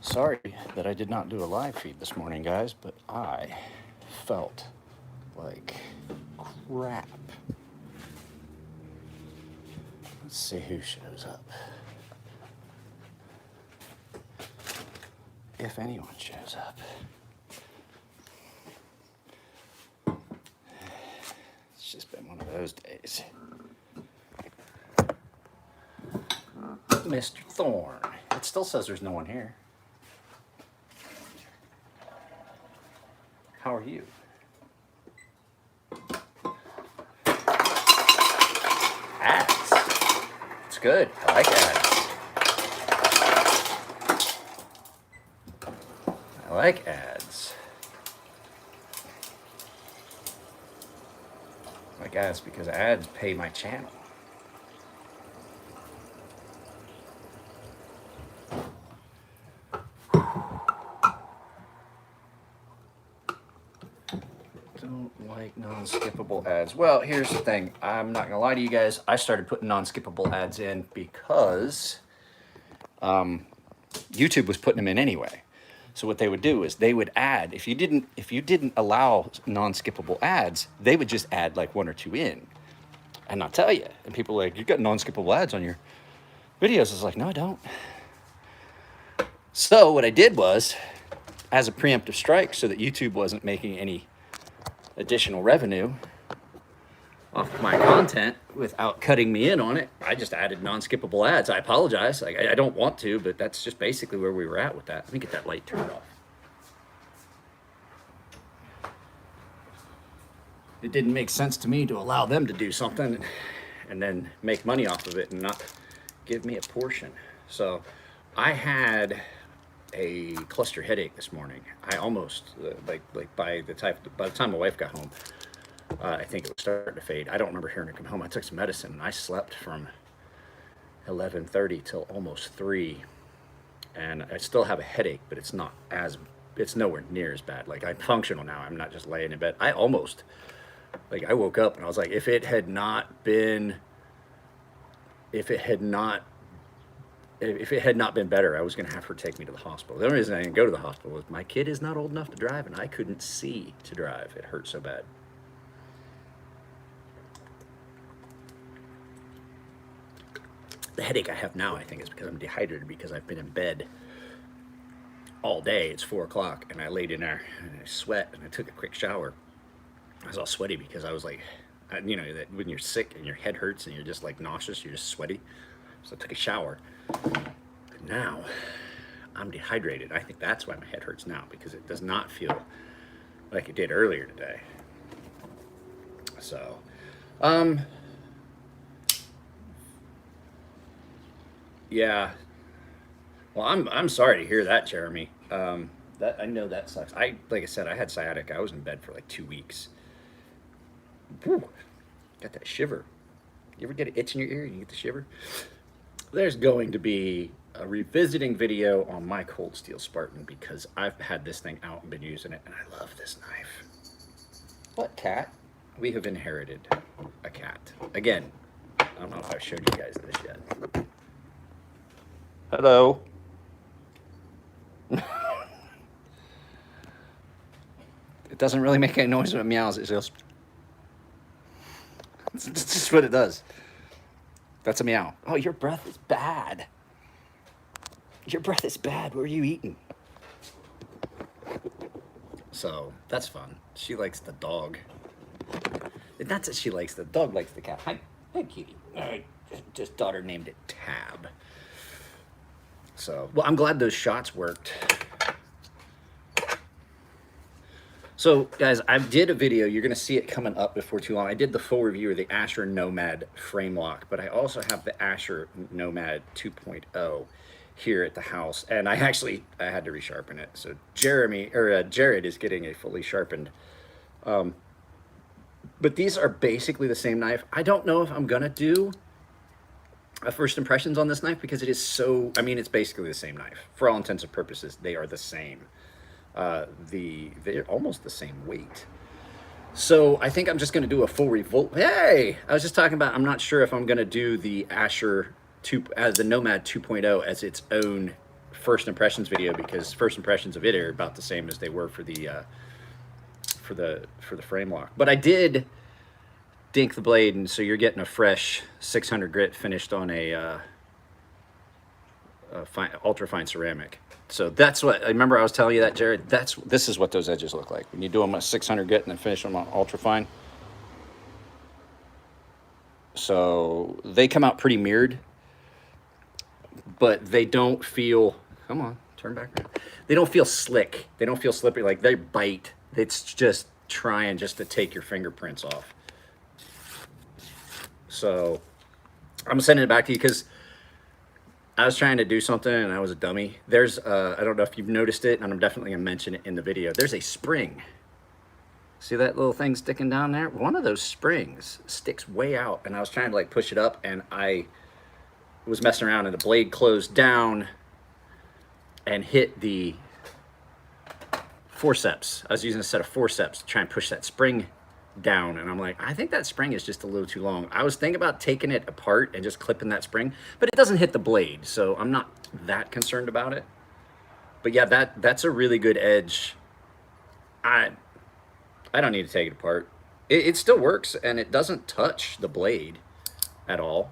Sorry that I did not do a live feed this morning, guys, but I felt like crap. Let's see who shows up. If anyone shows up. It's just been one of those days. Mr. Thorne. It still says there's no one here. How are you? Ads. It's good. I like ads. I like ads. I like ads because ads pay my channel. Don't like non-skippable ads. Well, here's the thing. I'm not gonna lie to you guys. I started putting non-skippable ads in because YouTube was putting them in anyway. So what they would do is they would add, if you didn't allow non-skippable ads, they would just add like one or two in. And I'll tell you, and people are like, you got non-skippable ads on your videos. It's like, no, I don't. So what I did was, as a preemptive strike, so that YouTube wasn't making any additional revenue off of my content without cutting me in on it, I just added non-skippable ads. I apologize. I don't want to, but that's just basically where we were at with that. Let me get that light turned off. It didn't make sense to me to allow them to do something and then make money off of it and not give me a portion. So I had a cluster headache this morning. I almost like by the time my wife got home, I think it was starting to fade. I don't remember hearing her come home. I took some medicine and I slept from 11:30 till almost 3, and I still have a headache, but it's nowhere near as bad. Like, I'm functional now. I'm not just laying in bed. I woke up and I was like, if it had not been better, I was going to have her take me to the hospital. The only reason I didn't go to the hospital was my kid is not old enough to drive, and I couldn't see to drive. It hurt so bad. The headache I have now, I think, is because I'm dehydrated because I've been in bed all day. It's 4 o'clock, and I laid in there, and I sweat, and I took a quick shower. I was all sweaty because I was like, you know, that when you're sick and your head hurts and you're just like nauseous, you're just sweaty. So I took a shower. But now I'm dehydrated. I think that's why my head hurts now, because it does not feel like it did earlier today. So, yeah. Well, I'm sorry to hear that, Jeremy. That I know that sucks. Like I said, I had sciatica. I was in bed for like 2 weeks. Whew, got that shiver. You ever get an itch in your ear and you get the shiver? There's going to be a revisiting video on my Cold Steel Spartan because I've had this thing out and been using it, and I love this knife. What cat? We have inherited a cat. Again, I don't know if I've showed you guys this yet. Hello. It doesn't really make any noise when it meows. It goes. It's just what it does. That's a meow. Oh, your breath is bad. Your breath is bad. What are you eating? So that's fun. She likes the dog. That's what she likes. The dog likes the cat. Hi, kitty. Just daughter named it Tab. So, well, I'm glad those shots worked. So, guys, I did a video. You're going to see it coming up before too long. I did the full review of the Asher Nomad frame lock, but I also have the Asher Nomad 2.0 here at the house, and I had to resharpen it. So Jared is getting a fully sharpened. But these are basically the same knife. I don't know if I'm going to do a first impressions on this knife because it is so, I mean, it's basically the same knife. For all intents and purposes, they are the same. They're almost the same weight. So I think I'm just going to do a full revolt. Hey, I was just talking about, I'm not sure if I'm going to do the Asher the Nomad 2.0 as its own first impressions video, because first impressions of it are about the same as they were for the frame lock. But I did dink the blade, and so you're getting a fresh 600 grit finished on a ultra fine ceramic. So that's what I remember. I was telling you that, Jared. This is what those edges look like when you do them on 600 grit and then finish them on ultra fine. So they come out pretty mirrored, but they don't feel. Come on, turn back around. They don't feel slick. They don't feel slippery. Like they bite. It's just trying just to take your fingerprints off. So I'm sending it back to you because I was trying to do something and I was a dummy. There's, I don't know if you've noticed it, and I'm definitely gonna mention it in the video. There's a spring. See that little thing sticking down there? One of those springs sticks way out, and I was trying to like push it up, and I was messing around and the blade closed down and hit the forceps. I was using a set of forceps to try and push that spring down, and I'm like, I think that spring is just a little too long. I was thinking about taking it apart and just clipping that spring, but it doesn't hit the blade, so I'm not that concerned about it. But yeah, that's a really good edge. I don't need to take it apart. It still works, and it doesn't touch the blade at all.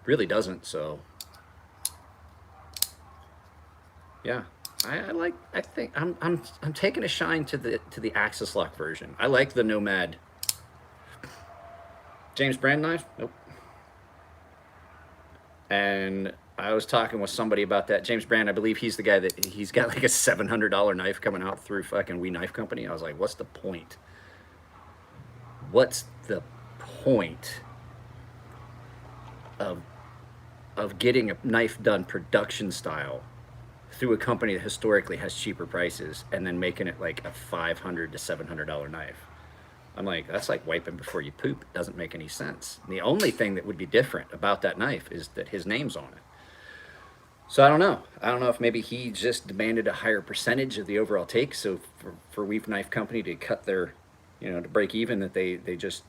Really doesn't. So yeah. I think I'm taking a shine to the Axis Lock version. I like the Nomad. James Brand knife? Nope. And I was talking with somebody about that. James Brand, I believe he's the guy that he's got like a $700 knife coming out through fucking We Knife Company. I was like, what's the point? What's the point of getting a knife done production style through a company that historically has cheaper prices and then making it like a $500 to $700 knife? I'm like, that's like wiping before you poop. It doesn't make any sense. And the only thing that would be different about that knife is that his name's on it. So I don't know. I don't know if maybe he just demanded a higher percentage of the overall take. So for We Knife Company to cut their, to break even, that they just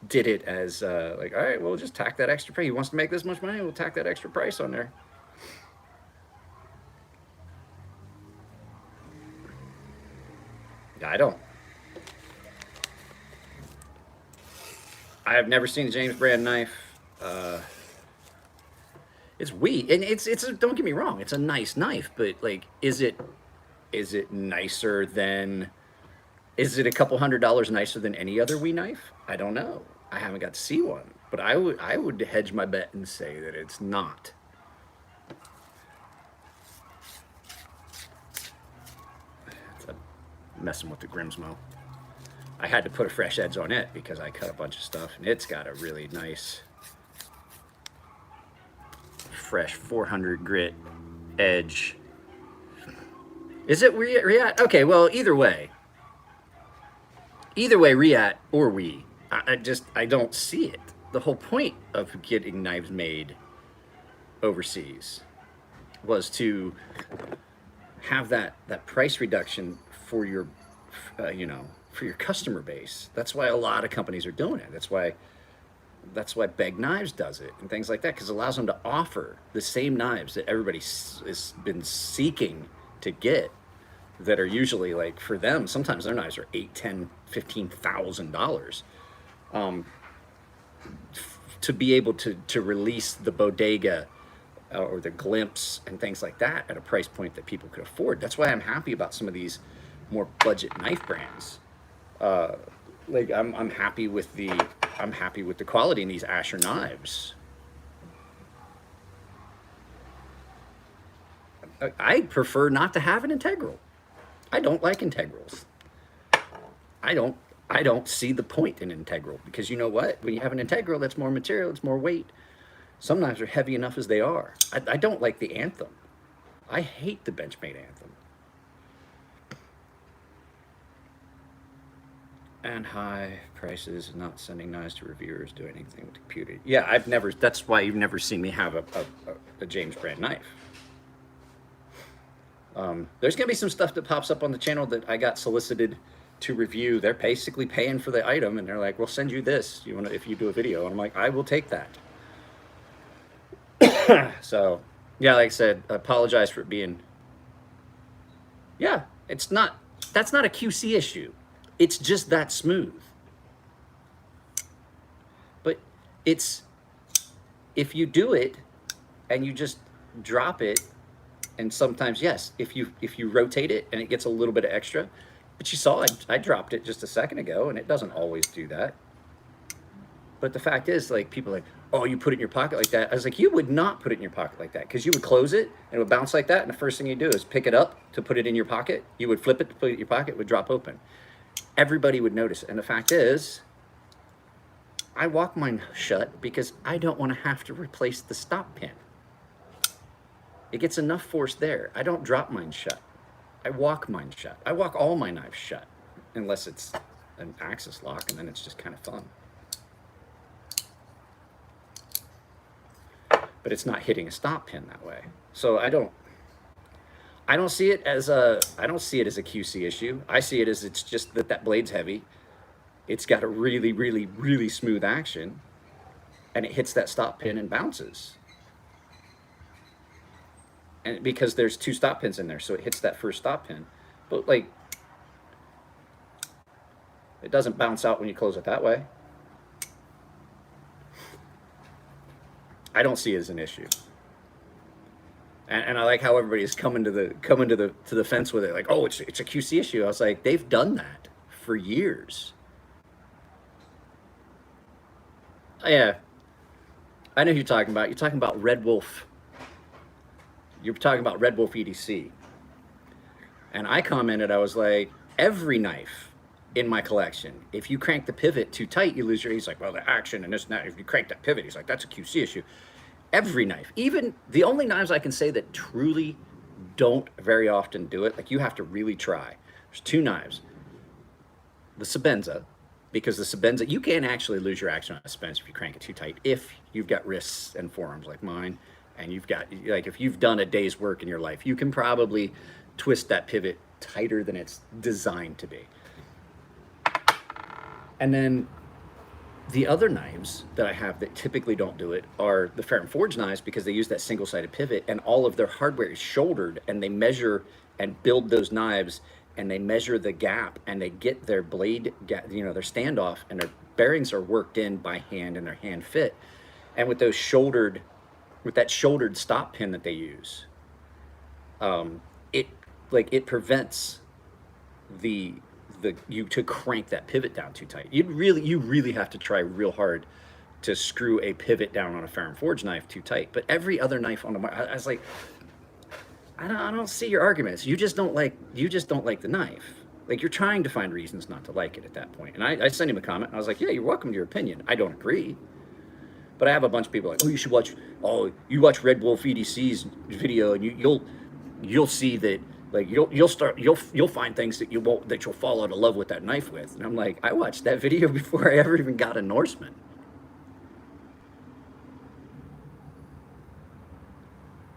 did it as like, all right, we'll just tack that extra price. He wants to make this much money, we'll tack that extra price on there. I have never seen a James Brand knife. It's and it's don't get me wrong, it's a nice knife, but like, is it nicer than? Is it a couple $100 nicer than any other We knife? I don't know. I haven't got to see one, but I would hedge my bet and say that it's not. It's messing with the Grimsmo. I had to put a fresh edge on it because I cut a bunch of stuff, and it's got a really nice fresh 400 grit edge. Is it Reate? Okay, well, either way, Reate or We, I don't see it. The whole point of getting knives made overseas was to have that price reduction for your, for your customer base. That's why a lot of companies are doing it. That's why Beg Knives does it and things like that, because it allows them to offer the same knives that everybody has been seeking to get, that are usually, like, for them, sometimes their knives are $8,000, $10,000, $15,000. To be able to release the Bodega or the Glimpse and things like that at a price point that people could afford. That's why I'm happy about some of these more budget knife brands. Like I'm happy with the quality in these Asher knives. I prefer not to have an integral. I don't like integrals. I don't see the point in integral, because you know what? When you have an integral, that's more material, it's more weight. Some knives are heavy enough as they are. I don't like the Anthem. I hate the Benchmade Anthem. And high prices, not sending knives to reviewers, do anything with computer. Yeah, that's why you've never seen me have a James Brand knife. There's gonna be some stuff that pops up on the channel that I got solicited to review. They're basically paying for the item, and they're like, we'll send you this if you do a video. And I'm like, I will take that. So Yeah, like I said, apologize for it being. Yeah, it's not. That's not a QC issue. It's just that smooth. But it's if you do it and you just drop it, and sometimes yes, if you rotate it and it gets a little bit of extra, but you saw I dropped it just a second ago, and it doesn't always do that. But the fact is, like, people are like, oh, you put it in your pocket like that. I was like, you would not put it in your pocket like that, because you would close it and it would bounce like that. And the first thing you do is pick it up to put it in your pocket. You would flip it to put it in your pocket, it would drop open. Everybody would notice it. And the fact is, I walk mine shut because I don't want to have to replace the stop pin. It gets enough force there. I don't drop mine shut. I walk mine shut. I walk all my knives shut, unless it's an axis lock, and then it's just kind of fun. But it's not hitting a stop pin that way. So I don't see it as a QC issue. I see it as it's just that blade's heavy. It's got a really, really, really smooth action, and it hits that stop pin and bounces. And because there's 2 stop pins in there, so it hits that first stop pin. But like, it doesn't bounce out when you close it that way. I don't see it as an issue. And I like how everybody's coming to the fence with it, like, oh, it's a QC issue. I was like, they've done that for years. Yeah, I know who you're talking about. You're talking about Red Wolf. You're talking about Red Wolf EDC. And I commented, I was like, every knife in my collection, if you crank the pivot too tight, you lose your. He's like, well, the action and this and that. If you crank that pivot, he's like, that's a QC issue. Every knife, even the only knives I can say that truly don't very often do it, like you have to really try. There's 2 knives. The Sebenza, because the Sebenza, you can actually lose your action on a Sebenza if you crank it too tight, if you've got wrists and forearms like mine, and you've got, like, if you've done a day's work in your life, you can probably twist that pivot tighter than it's designed to be. And then the other knives that I have that typically don't do it are the Ferrum Forge knives, because they use that single-sided pivot, and all of their hardware is shouldered, and they measure and build those knives, and they measure the gap, and they get their blade, their standoff, and their bearings are worked in by hand, and their hand fit. And with that shouldered stop pin that they use, it prevents you to crank that pivot down too tight. You really have to try real hard to screw a pivot down on a Ferrum Forge knife too tight. But every other knife on the market, I was like, I don't see your arguments. You just don't like the knife. Like, you're trying to find reasons not to like it at that point. And I sent him a comment. I was like, yeah, you're welcome to your opinion. I don't agree. But I have a bunch of people like, you watch Red Wolf EDC's video, and you'll see that, like, you'll find things that you'll fall out of love with that knife with. And I'm like, I watched that video before I ever even got a Norseman.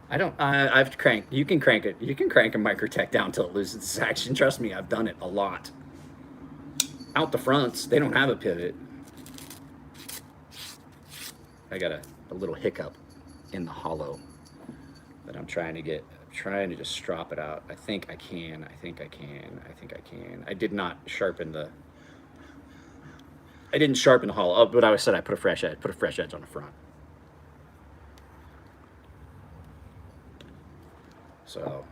I've cranked. You can crank it. You can crank a Microtech down until it loses its action. Trust me, I've done it a lot. Out the fronts, they don't have a pivot. I got a little hiccup in the hollow that I'm trying to get. Trying to just strop it out. I think I can. I did not sharpen the. I didn't sharpen the hollow. Oh, but I said I put a fresh edge. Put a fresh edge on the front. So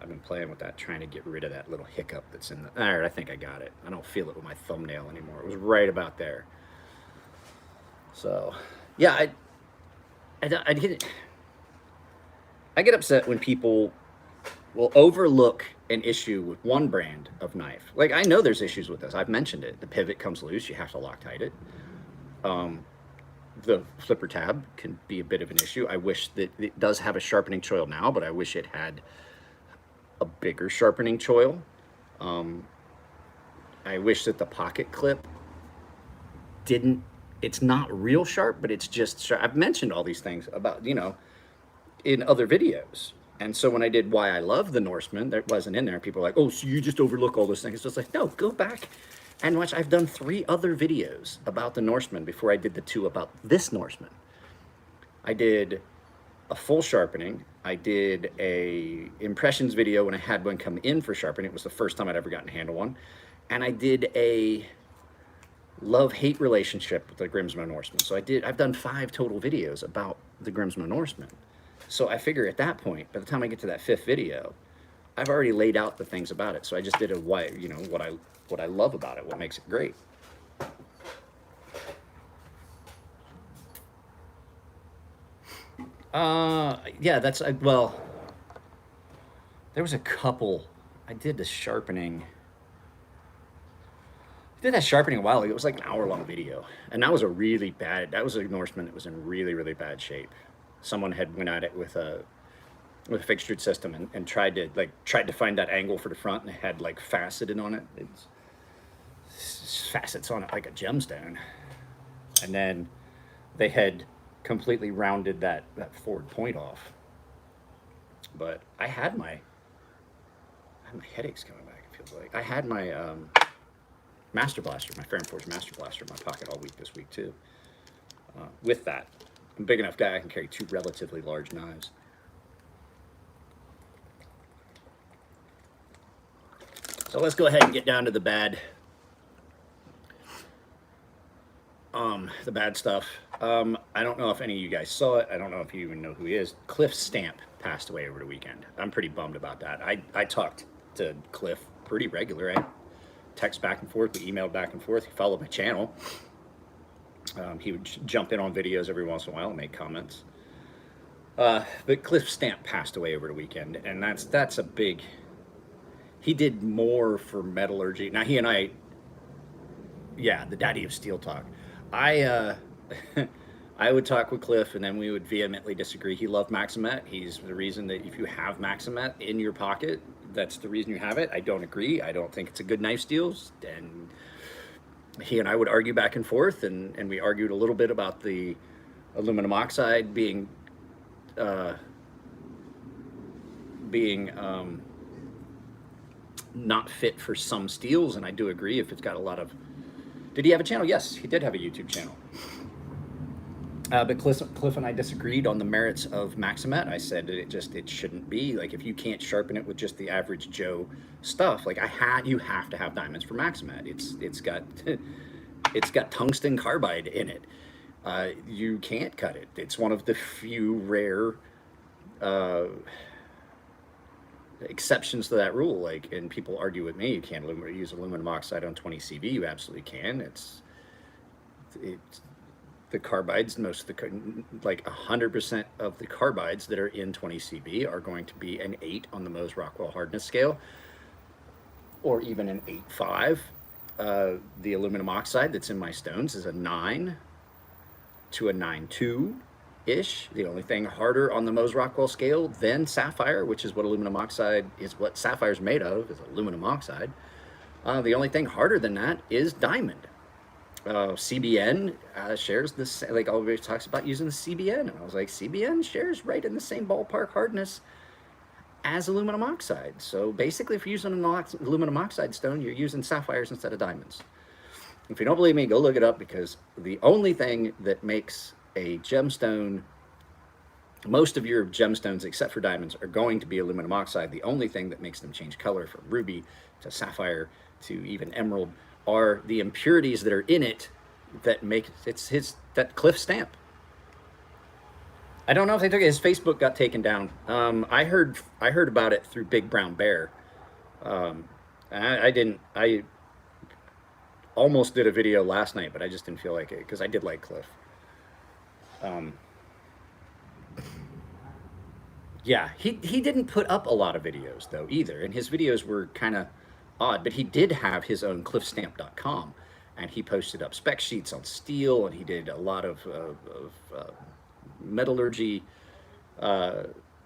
I've been playing with that, trying to get rid of that little hiccup that's in the. All right, I think I got it. I don't feel it with my thumbnail anymore. It was right about there. So, yeah, I get upset when people will overlook an issue with one brand of knife. Like, I know there's issues with this. I've mentioned it. The pivot comes loose. You have to Loctite it. The flipper tab can be a bit of an issue. I wish that it does have a sharpening choil now, but I wish it had a bigger sharpening choil. I wish that the pocket clip didn't. It's not real sharp, but it's just sharp. I've mentioned all these things about, in other videos. And so when I did why I love the Norseman, that wasn't in there. People were like, oh, so you just overlook all those things. It's just like, no, go back and watch. I've done 3 other videos about the Norseman before I did the 2 about this Norseman. I did a full sharpening. I did a impressions video when I had one come in for sharpening. It was the first time I'd ever gotten to handle one. And I did a love-hate relationship with the Grimsmo Norseman. So I've done 5 total videos about the Grimsmo Norseman. So I figure at that point, by the time I get to that 5th video, I've already laid out the things about it. So I just did what I love about it, what makes it great. Yeah, well, there was a couple. I did the sharpening. I did that sharpening a while ago. It was like an hour-long video, and that was a Norseman that was in really, really bad shape. Someone had went at it with a fixtured system and tried to find that angle for the front, and it had like faceted on it. It's facets on it like a gemstone, and then they had completely rounded that forward point off. But I had my headaches coming back. It feels like I had my Master Blaster, my Ferrum-Forged Master Blaster in my pocket all week this week too. With that, I'm a big enough guy, I can carry 2 relatively large knives. So let's go ahead and get down to the bad stuff. I don't know if any of you guys saw it. I don't know if you even know who he is. Cliff Stamp passed away over the weekend. I'm pretty bummed about that. I talked to Cliff pretty regular. I text back and forth, we emailed back and forth. He followed my channel. He would jump in on videos every once in a while and make comments. But Cliff Stamp passed away over the weekend, and that's a big. He did more for metallurgy. Now he and I, yeah, the daddy of steel talk. I would talk with Cliff, and then we would vehemently disagree. He loved Maximet. He's the reason that if you have Maximet in your pocket, that's the reason you have it. I don't agree. I don't think it's a good knife steel. And he and I would argue back and forth, and we argued a little bit about the aluminum oxide being not fit for some steels, and I do agree if it's got a lot of. Did he have a channel? Yes, he did have a YouTube channel. But Cliff and I disagreed on the merits of Maximet. I said it shouldn't be. Like, if you can't sharpen it with just the average Joe stuff, like you have to have diamonds for Maximet. It's got tungsten carbide in it. You can't cut it. It's one of the few rare exceptions to that rule. Like, and people argue with me, you can't use aluminum oxide on 20 CV. You absolutely can. It's the carbides, like 100% of the carbides that are in 20 CV are going to be an 8 on the Mohs Rockwell hardness scale, or even an 8.5. The aluminum oxide that's in my stones is a 9 to a 9.2 ish. The only thing harder on the Mohs Rockwell scale than sapphire, which is what aluminum oxide is, what sapphire is made of, is aluminum oxide. The only thing harder than that is diamond. CBN shares this, like everybody talks about using the CBN, and I was like, CBN shares right in the same ballpark hardness as aluminum oxide. So basically, if you're using an aluminum oxide stone, you're using sapphires instead of diamonds. If you don't believe me, go look it up, because the only thing that makes a gemstone, most of your gemstones except for diamonds are going to be aluminum oxide. The only thing that makes them change color from ruby to sapphire to even emerald are the impurities that are in it that make that Cliff Stamp. I don't know if they took it. His Facebook got taken down. I heard about it through Big Brown Bear. I didn't. I almost did a video last night, but I just didn't feel like it, because I did like Cliff. Yeah, he didn't put up a lot of videos though either, and his videos were kind of odd, but he did have his own cliffstamp.com, and he posted up spec sheets on steel, and he did a lot of metallurgy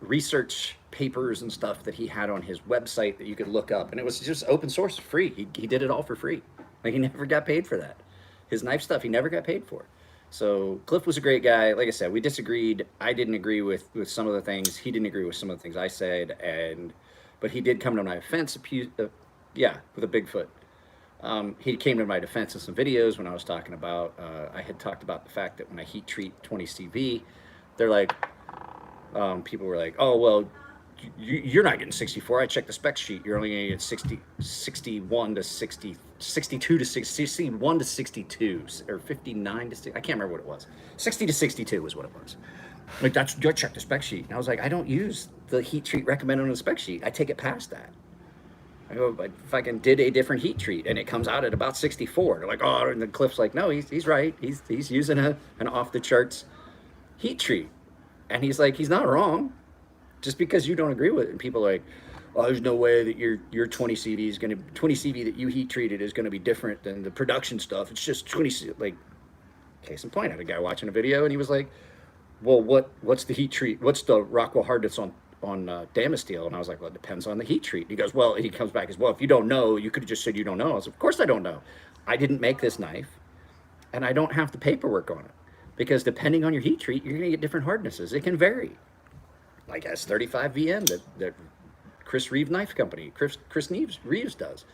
research papers and stuff that he had on his website that you could look up, and it was just open source, free. He did it all for free. Like, he never got paid for that. His knife stuff, he never got paid for. So Cliff was a great guy. Like I said, we disagreed. I didn't agree with some of the things. He didn't agree with some of the things I said, but he did come to my defense. Yeah, with a Bigfoot. He came to my defense in some videos when I was talking about, I had talked about the fact that when I heat treat 20 CV, they're like, People were like, oh, well, you're not getting 64. I checked the spec sheet. You're only going to get 61 to 60, 62 to 60, 61 to 62, or 59 to 60. I can't remember what it was. 60 to 62 was what it was. Like, that's, you check the spec sheet. And I was like, I don't use the heat treat recommended on the spec sheet. I take it past that. I go, if I can did a different heat treat and it comes out at about 64. They're like, oh, and then Cliff's like, no, he's right. He's using an off the charts heat treat. And he's like, he's not wrong. Just because you don't agree with it, and people are like, oh, there's no way that your 20 CV is going to 20 CV that you heat treated is going to be different than the production stuff. It's just 20, like, case in point. I had a guy watching a video and he was like, well, what's the heat treat? What's the Rockwell hardness on Damasteel? And I was like, well, it depends on the heat treat. He goes, well, he comes back as well. If you don't know, you could have just said you don't know. I was like, of course I don't know. I didn't make this knife, and I don't have the paperwork on it, because depending on your heat treat, you're going to get different hardnesses. It can vary. Like S35VN that Chris Reeve Knife Company, Chris Reeves does,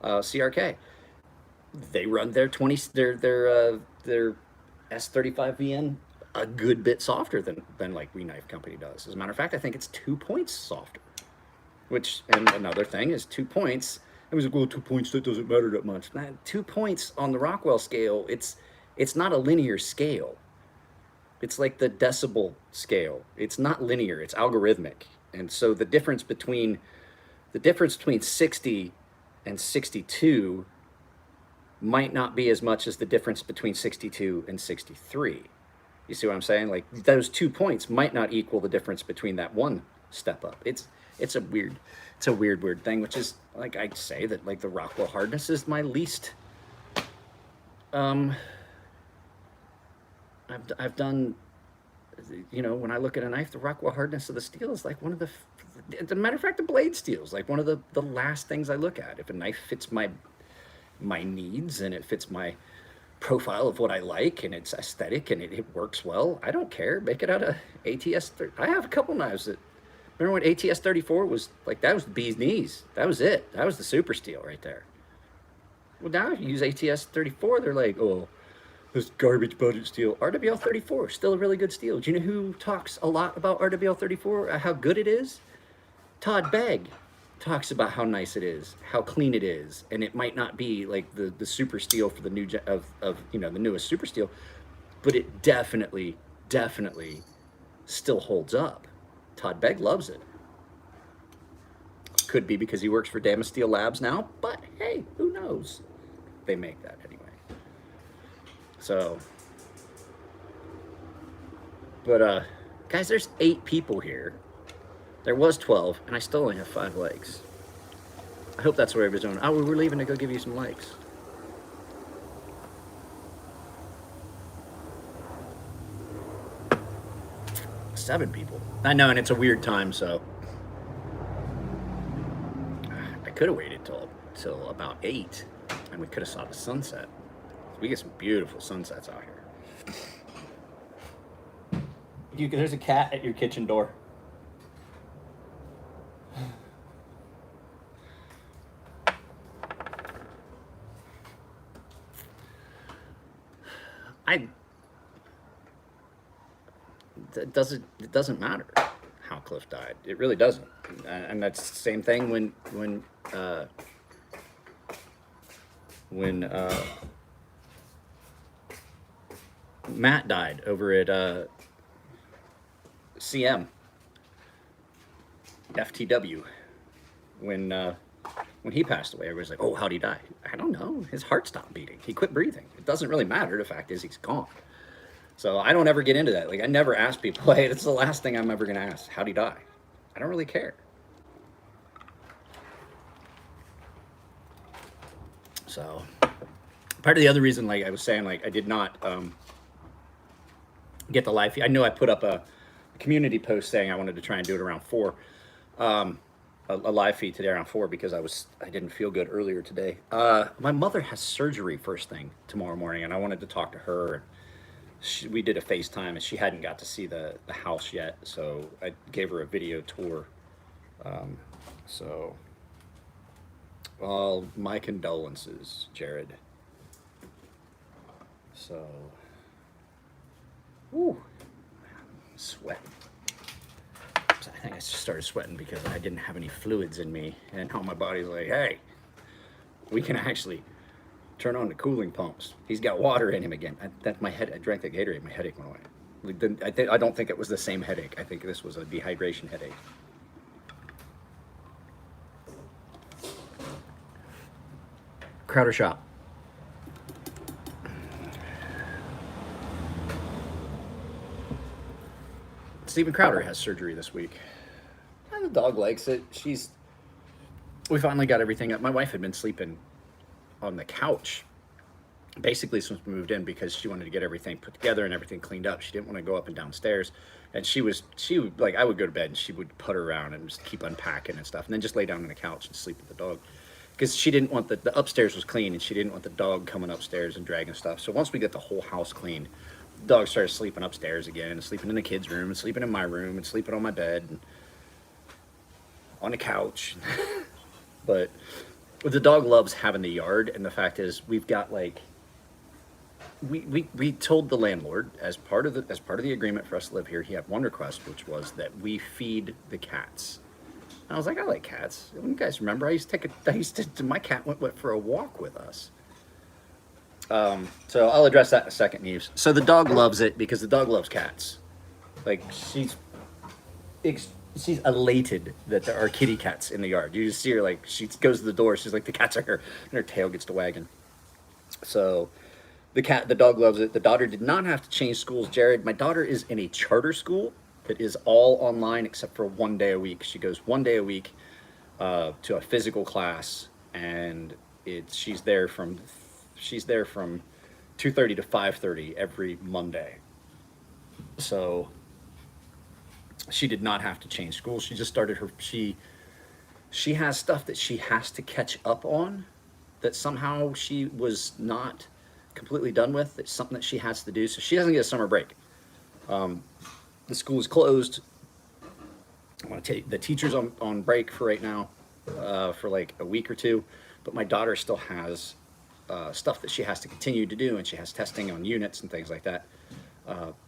CRK. They run their their S35VN a good bit softer than like We Knife Company does. As a matter of fact, I think it's 2 points softer. Which, and another thing is 2 points. I was like, well, 2 points, that doesn't matter that much. 2 points on the Rockwell scale, it's not a linear scale. It's like the decibel scale. It's not linear, it's algorithmic. And so the difference between 60 and 62 might not be as much as the difference between 62 and 63. You see what I'm saying? Like, those 2 points might not equal the difference between that one step up. It's a weird thing, which is, like, I'd say that, like, the Rockwell hardness is my least, I've done, you know, when I look at a knife, the Rockwell hardness of the steel is like one of the, as a matter of fact, the blade steel is like one of the last things I look at. If a knife fits my needs and it fits my profile of what I like and it's aesthetic and it works well, I don't care. Make it out of ATS. I have a couple knives that, remember when ATS 34 was like, that was the bee's knees. That was it. That was the super steel right there. Well, now if you use ATS 34, they're like, oh, this garbage budget steel. RWL 34 still a really good steel. Do you know who talks a lot about RWL 34, how good it is? Todd Begg talks about how nice it is, how clean it is, and it might not be like the super steel for the new of you know, the newest super steel, but it definitely still holds up. Todd Begg loves it. Could be because he works for Damasteel Labs now, but hey, who knows? They make that anyway. So, but guys, there's 8 people here. There was 12, and I still only have 5 likes. I hope that's what everybody's doing. Oh, we're leaving to go give you some likes. Seven people. I know, and it's a weird time, so I could have waited till about 8, and we could have saw the sunset. We get some beautiful sunsets out here. There's a cat at your kitchen door. It doesn't matter how Cliff died. It really doesn't. And that's the same thing when Matt died over at CM FTW. When he passed away, everybody's like, oh, how'd he die? I don't know. His heart stopped beating. He quit breathing. It doesn't really matter. The fact is he's gone. So I don't ever get into that. Like, I never ask people, hey, that's the last thing I'm ever going to ask. How'd he die? I don't really care. So part of the other reason, like I was saying, like I did not get the live feed. I know I put up a community post saying I wanted to try and do it around 4. A live feed today around 4 because I didn't feel good earlier today. My mother has surgery first thing tomorrow morning, and I wanted to talk to her. We did a FaceTime, and she hadn't got to see the house yet, so I gave her a video tour. So, well, my condolences, Jared. So, whew, sweating. I think I just started sweating because I didn't have any fluids in me, and now my body's like, hey, we can actually turn on the cooling pumps. He's got water in him again. I drank that Gatorade, my headache went away. I don't think it was the same headache. I think this was a dehydration headache. Crowder Shop. Steven Crowder has surgery this week. And the dog likes it. We finally got everything up. My wife had been sleeping on the couch basically since we moved in because she wanted to get everything put together and everything cleaned up. She didn't want to go up and downstairs. And she would, like, I would go to bed and she would putter around and just keep unpacking and stuff and then just lay down on the couch and sleep with the dog. Because she didn't want the upstairs was clean and she didn't want the dog coming upstairs and dragging stuff. So once we get the whole house cleaned, the dog started sleeping upstairs again and sleeping in the kids' room and sleeping in my room and sleeping on my bed and on the couch. But the dog loves having the yard, and the fact is we've got like we told the landlord as part of the agreement for us to live here, he had one request, which was that we feed the cats. And I was like, I like cats. You guys remember I used to my cat went for a walk with us. So I'll address that in a second, Neves. So the dog loves it because the dog loves cats. Like she's elated that there are kitty cats in the yard. You just see her like she goes to the door. She's like the cats are here, and her tail gets to wagging. So the dog loves it. The daughter did not have to change schools. Jared, my daughter is in a charter school that is all online except for 1 day a week. She goes 1 day a week to a physical class, and she's there from 2:30 to 5:30 every Monday. So she did not have to change schools. She just started she has stuff that she has to catch up on that somehow she was not completely done with. It's something that she has to do. So she doesn't get a summer break. The school is closed. I want to tell you, the teacher's on break for right now, for like a week or two, but my daughter still has stuff that she has to continue to do, and she has testing on units and things like that.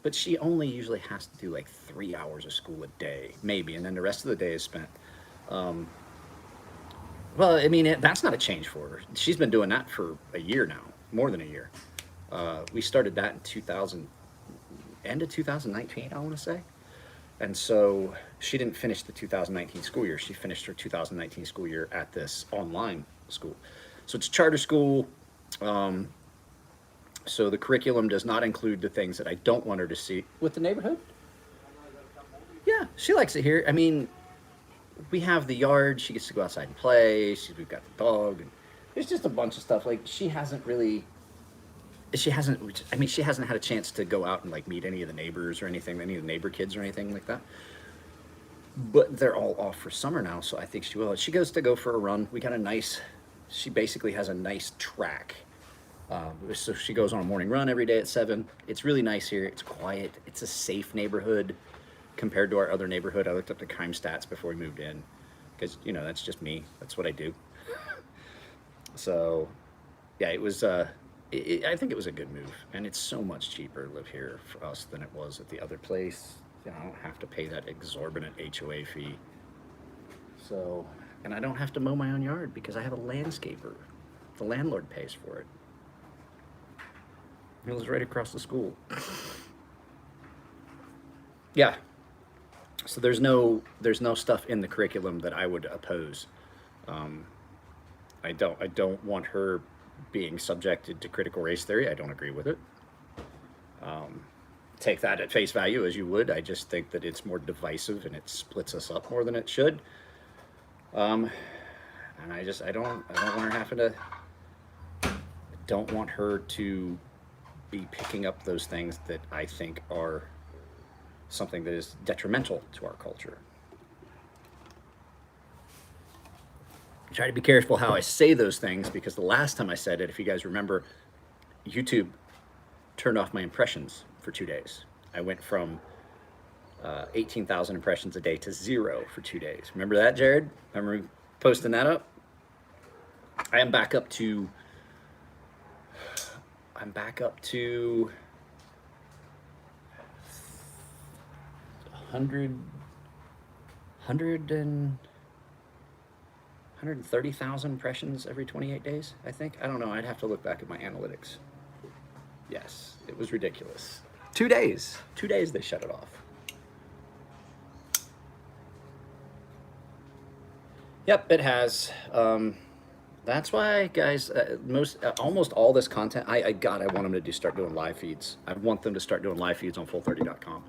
But she only usually has to do like 3 hours of school a day, maybe, and then the rest of the day is spent. Well, I mean, that's not a change for her. She's been doing that for a year now, more than a year. We started that in end of 2019, I want to say. And so she didn't finish the 2019 school year. She finished her 2019 school year at this online school. So it's a charter school. So the curriculum does not include the things that I don't want her to see with the neighborhood. Yeah, she likes it here. I mean, we have the yard. She gets to go outside and play. We've got the dog. And there's just a bunch of stuff. Like she hasn't had a chance to go out and like meet any of the neighbors or anything, any of the neighbor kids or anything like that. But they're all off for summer now, so I think she will. She goes to go for a run. She basically has a nice track. So she goes on a morning run every day at 7. It's really nice here. It's quiet. It's a safe neighborhood compared to our other neighborhood. I looked up the crime stats before we moved in because, that's just me. That's what I do. So, yeah, it was, I think it was a good move. And it's so much cheaper to live here for us than it was at the other place. I don't have to pay that exorbitant HOA fee. So, and I don't have to mow my own yard because I have a landscaper. The landlord pays for it. He lives right across the school. Yeah. So there's no stuff in the curriculum that I would oppose. I don't want her being subjected to critical race theory. I don't agree with it. Take that at face value as you would. I just think that it's more divisive and it splits us up more than it should. And I don't want her having to. I don't want her to be picking up those things that I think are something that is detrimental to our culture. I try to be careful how I say those things because the last time I said it, if you guys remember, YouTube turned off my impressions for 2 days. I went from 18,000 impressions a day to 0 for 2 days. Remember that, Jared? Remember posting that up? I'm back up to 100, 130,000 impressions every 28 days, I think. I don't know. I'd have to look back at my analytics. Yes, it was ridiculous. 2 days. 2 days they shut it off. Yep, it has. That's why, guys, almost all this content, God, I want them to start doing live feeds. I want them to start doing live feeds on Full30.com.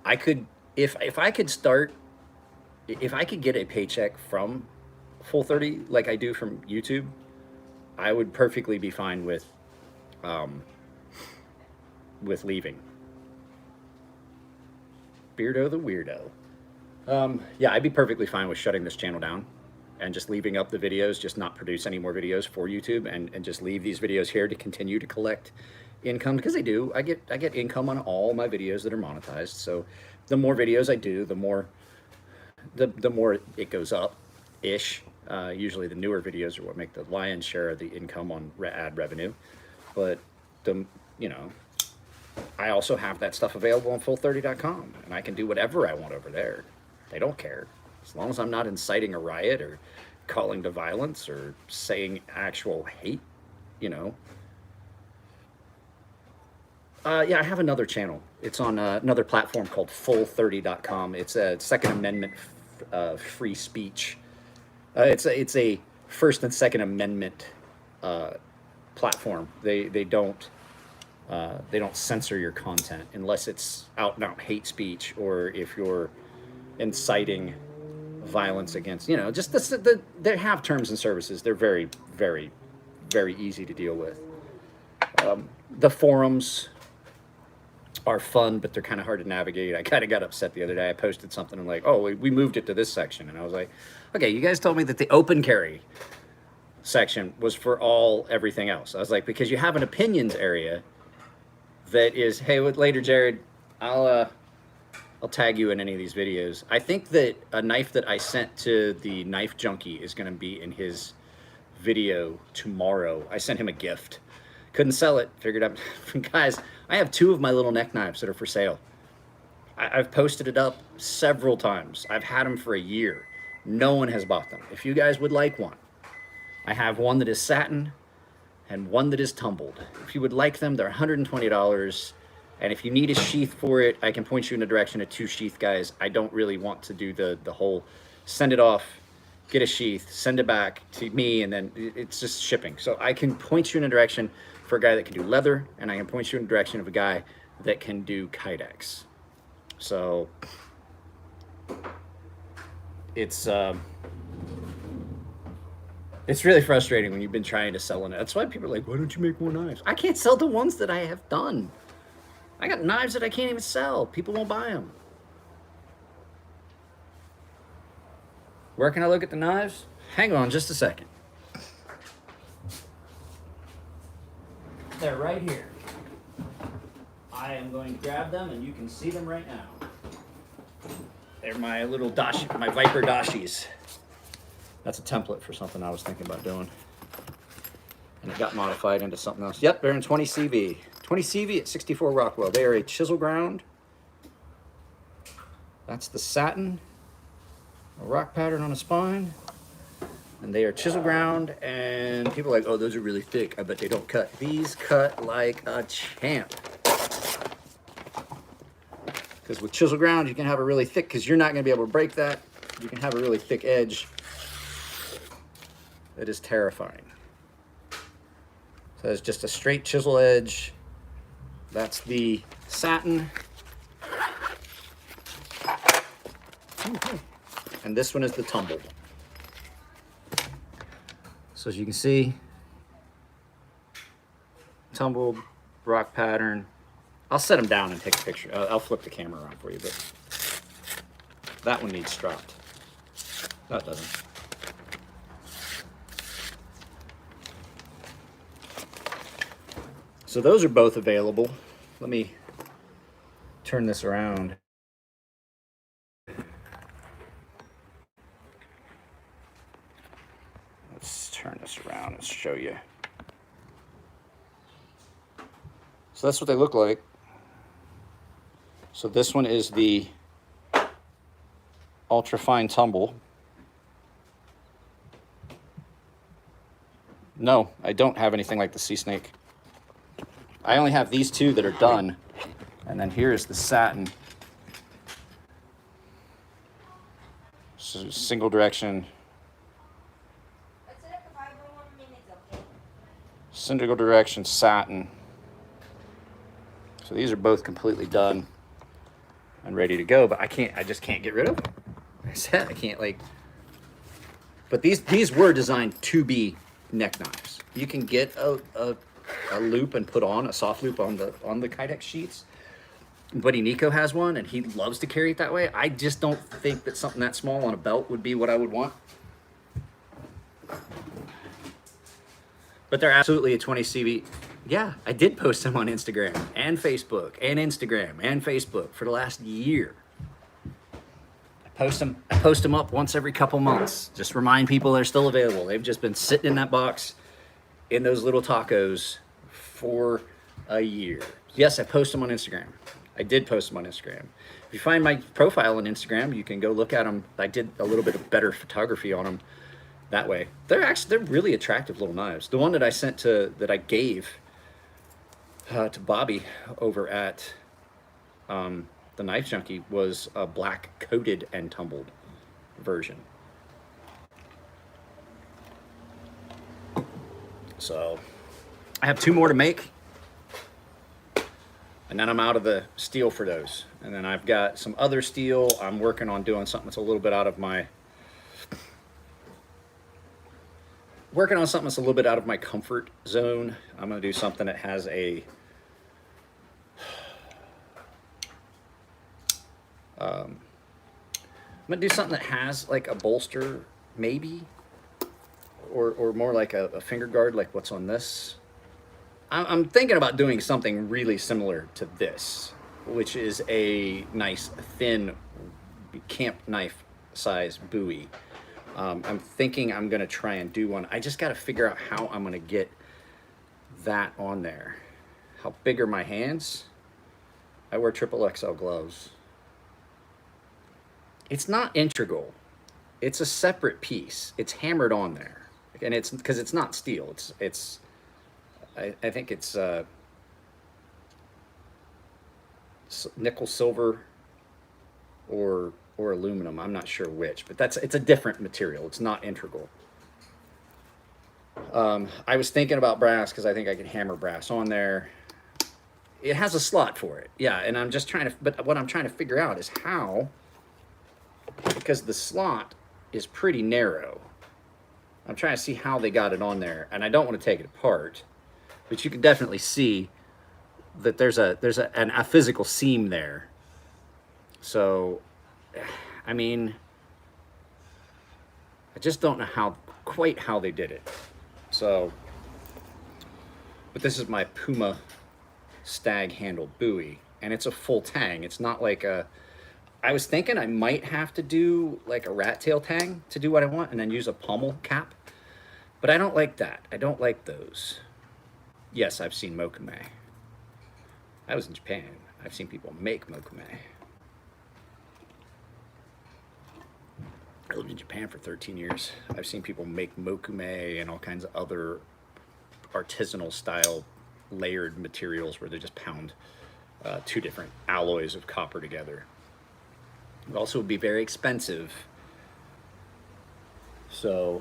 I could, if I could start, if I could get a paycheck from Full30 like I do from YouTube, I would perfectly be fine with leaving. Beardo the Weirdo. Yeah, I'd be perfectly fine with shutting this channel down and just leaving up the videos, just not produce any more videos for YouTube, and just leave these videos here to continue to collect income, because I do. I get income on all my videos that are monetized. So the more videos I do, the more it goes up ish. Usually the newer videos are what make the lion's share of the income on ad revenue. But I also have that stuff available on Full30.com, and I can do whatever I want over there. They don't care. As long as I'm not inciting a riot or calling to violence or saying actual hate, Yeah, I have another channel. It's on another platform called Full30.com. It's a Second Amendment free speech. It's a First and Second Amendment platform. They don't censor your content unless it's out and out hate speech, or if you're inciting violence against, just they have terms and services. They're very, very, very easy to deal with. The forums are fun, but they're kind of hard to navigate. I kind of got upset the other day. I posted something and like, oh, we moved it to this section. And I was like, okay, you guys told me that the open carry section was for everything else. I was like, because you have an opinions area that is, hey, later, Jared, I'll tag you in any of these videos. I think that a knife that I sent to the Knife Junkie is going to be in his video tomorrow. I sent him a gift. Couldn't sell it. Figured out, guys, I have 2 of my little neck knives that are for sale. I've posted it up several times. I've had them for a year. No one has bought them. If you guys would like one, I have one that is satin and one that is tumbled. If you would like them, they're $120. And if you need a sheath for it, I can point you in the direction of 2 sheath guys. I don't really want to do the whole send it off, get a sheath, send it back to me, and then it's just shipping. So I can point you in a direction for a guy that can do leather, and I can point you in the direction of a guy that can do Kydex. So it's really frustrating when you've been trying to sell it. That's why people are like, why don't you make more knives? I can't sell the ones that I have done. I got knives that I can't even sell. People won't buy them. Where can I look at the knives? Hang on just a second. They're right here. I am going to grab them, and you can see them right now. They're my little dashi, my Viper dashis. That's a template for something I was thinking about doing. And it got modified into something else. Yep, they're in 20 CV. 20 CV at 64 Rockwell. They are a chisel ground. That's the satin. A rock pattern on a spine. And they are chisel ground. And people are like, oh, those are really thick. I bet they don't cut. These cut like a champ. Because with chisel ground, you can have a really thick, because you're not going to be able to break that. You can have a really thick edge. That is terrifying. So it's just a straight chisel edge. That's the satin. And this one is the tumbled. So as you can see, tumbled, rock pattern. I'll set them down and take a picture. I'll flip the camera around for you, but that one needs stropped. That doesn't. So those are both available. Let me turn this around. Let's turn this around and show you. So that's what they look like. So this one is the ultra fine tumble. No, I don't have anything like the Sea Snake. I only have these two that are done. And then here's the satin. So single direction. Single direction satin. So these are both completely done and ready to go, but I just can't get rid of them. Like I said, I can't but these were designed to be neck knives. You can get a loop and put on a soft loop on the Kydex sheets. Buddy Nico has one and he loves to carry it that way. I just don't think that something that small on a belt would be what I would want. But they're absolutely a 20 CV. Yeah, I did post them on Instagram and Facebook and Instagram and Facebook for the last year. I post them up once every couple months. Just remind people they're still available. They've just been sitting in that box in those little tacos for a year. Yes, I post them on Instagram. I did post them on Instagram. If you find my profile on Instagram, you can go look at them. I did a little bit of better photography on them that way. They're really attractive little knives. The one that I gave to Bobby over at the Knife Junkie was a black coated and tumbled version. So I have 2 more to make. And then I'm out of the steel for those. And then I've got some other steel. I'm working on doing something that's a little bit out of my comfort zone. I'm gonna do something that has I'm gonna do something that has like a bolster, maybe, or more like a finger guard, like what's on this. I'm thinking about doing something really similar to this, which is a nice thin camp knife size buoy. I'm thinking I'm gonna try and do one. I just gotta figure out how I'm gonna get that on there. How big are my hands? I wear XXL gloves. It's not integral. It's a separate piece. It's hammered on there, and it's because it's not steel. I think it's nickel, silver, or aluminum. I'm not sure which, but it's a different material. It's not integral. I was thinking about brass because I think I can hammer brass on there. It has a slot for it, yeah. And I'm just but what I'm trying to figure out is how, because the slot is pretty narrow. I'm trying to see how they got it on there, and I don't want to take it apart. But you can definitely see that there's a physical seam there. So, I mean, I just don't know quite how they did it. So, but this is my Puma stag handle buoy, and it's a full tang. It's not like I was thinking I might have to do like a rat tail tang to do what I want, and then use a pommel cap. But I don't like that. I don't like those. Yes, I've seen mokume. I was in Japan. I've seen people make mokume. I lived in Japan for 13 years. I've seen people make mokume and all kinds of other artisanal style layered materials where they just pound 2 different alloys of copper together. It also would be very expensive. So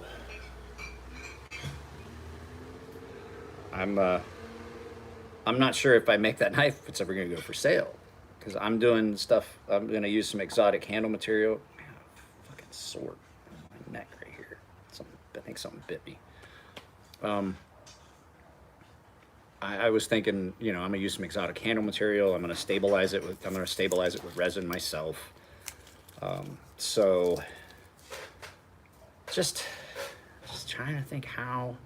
I'm not sure if I make that knife, it's ever gonna go for sale, because I'm doing stuff. I'm gonna use some exotic handle material. Man, fucking sore my neck right here. I think something bit me. I was thinking, I'm gonna use some exotic handle material. I'm gonna stabilize it with resin myself. So just trying to think how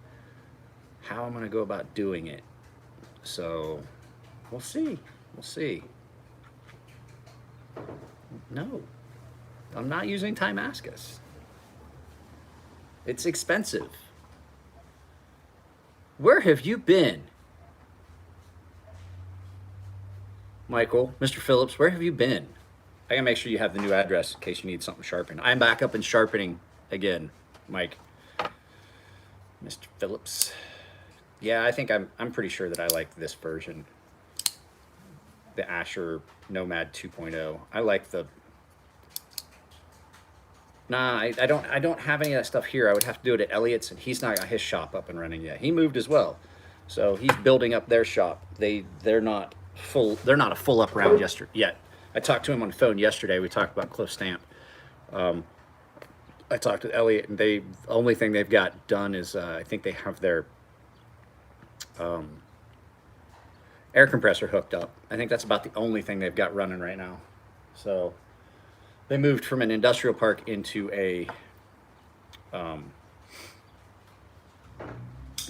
I'm gonna go about doing it. So we'll see. No, I'm not using Timascus. It's expensive. Where have you been? Michael, Mr. Phillips, where have you been? I gotta make sure you have the new address in case you need something sharpened. I'm back up in sharpening again, Mike. Mr. Phillips. Yeah, I think I'm pretty sure that I like this version. The Asher Nomad 2.0. I like the. Nah, I don't have any of that stuff here. I would have to do it at Elliott's, and he's not got his shop up and running yet. He moved as well, so he's building up their shop. They're not full. They're not a full up round yet. I talked to him on the phone yesterday. We talked about Cliff Stamp. I talked to Elliott, and the only thing they've got done is I think they have their air compressor hooked up. I think that's about the only thing they've got running right now. So they moved from an industrial park into a